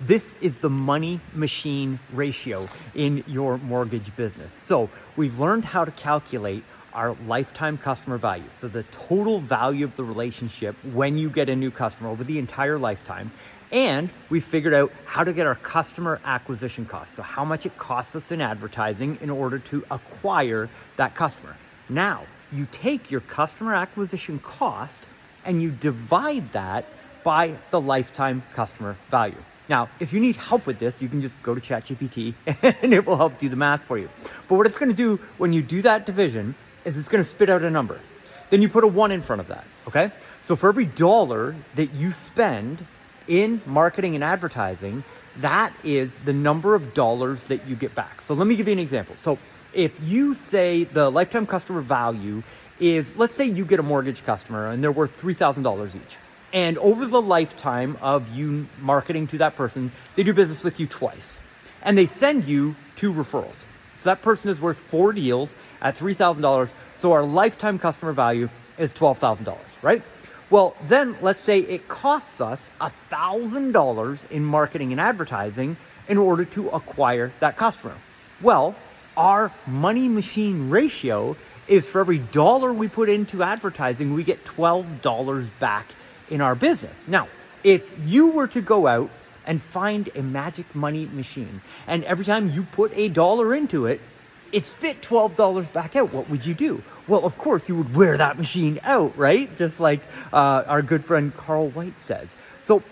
This is the money machine ratio in your mortgage business. So we've learned how to calculate our lifetime customer value. So the total value of the relationship when you get a new customer over the entire lifetime. And we figured out how to get our customer acquisition costs. So how much it costs us in advertising in order to acquire that customer. Now, you take your customer acquisition cost and you divide that by the lifetime customer value. Now, if you need help with this, you can just go to ChatGPT and it will help do the math for you. But what it's going to do when you do that division is it's going to spit out a number. Then you put a 1 in front of that, okay? So for every dollar that you spend in marketing and advertising, that is the number of dollars that you get back. So let me give you an example. So if you say the lifetime customer value is, let's say you get a mortgage customer and they're worth $3,000 each. And over the lifetime of you marketing to that person, they do business with you twice. And they send you 2 referrals. So that person is worth 4 deals at $3,000. So our lifetime customer value is $12,000, right? Well, then let's say it costs us $1,000 in marketing and advertising in order to acquire that customer. Well, our money machine ratio is for every dollar we put into advertising, we get $12 back in our business. Now, if you were to go out and find a magic money machine, and every time you put $1 into it, it spit $12 back out, what would you do? Well, of course, you would wear that machine out, right? Just like our good friend Carl White says. So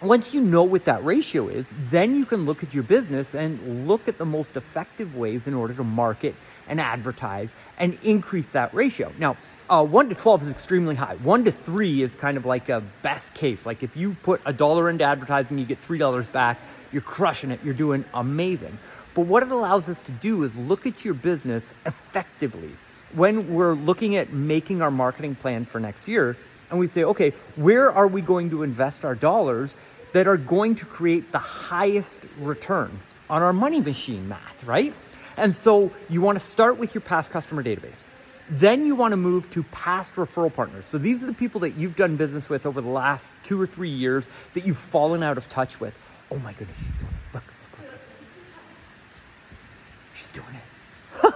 once you know what that ratio is, then you can look at your business and look at the most effective ways in order to market and advertise and increase that ratio. Now, 1 to 12 is extremely high. 1 to 3 is kind of like a best case. Like if you put $1 into advertising, you get $3 back, you're crushing it, you're doing amazing. But what it allows us to do is look at your business effectively. When we're looking at making our marketing plan for next year, and we say, okay, where are we going to invest our dollars that are going to create the highest return on our money machine math, right? And so you want to start with your past customer database. Then you want to move to past referral partners. So these are the people that you've done business with over the last 2 or 3 years that you've fallen out of touch with. Oh my goodness, she's doing it. Look. She's doing it.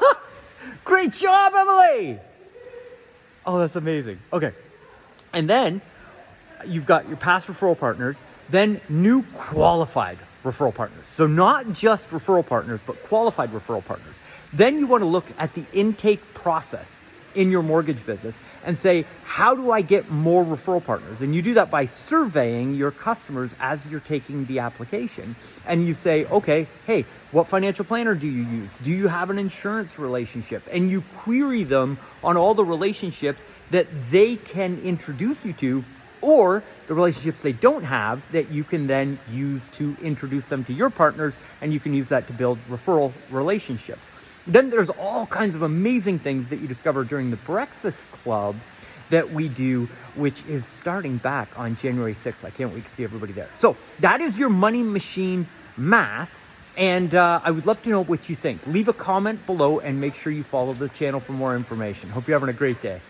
Great job, Emily. Oh, that's amazing. Okay. And then you've got your past referral partners, then new qualified referral partners. So not just referral partners, but qualified referral partners. Then you want to look at the intake process in your mortgage business and say, how do I get more referral partners? And you do that by surveying your customers as you're taking the application. And you say, okay, hey, what financial planner do you use? Do you have an insurance relationship? And you query them on all the relationships that they can introduce you to, or the relationships they don't have that you can then use to introduce them to your partners, and you can use that to build referral relationships. Then there's all kinds of amazing things that you discover during the Breakfast Club that we do, which is starting back on January 6th. I can't wait to see everybody there. So that is your money machine math. And I would love to know what you think. Leave a comment below and make sure you follow the channel for more information. Hope you're having a great day.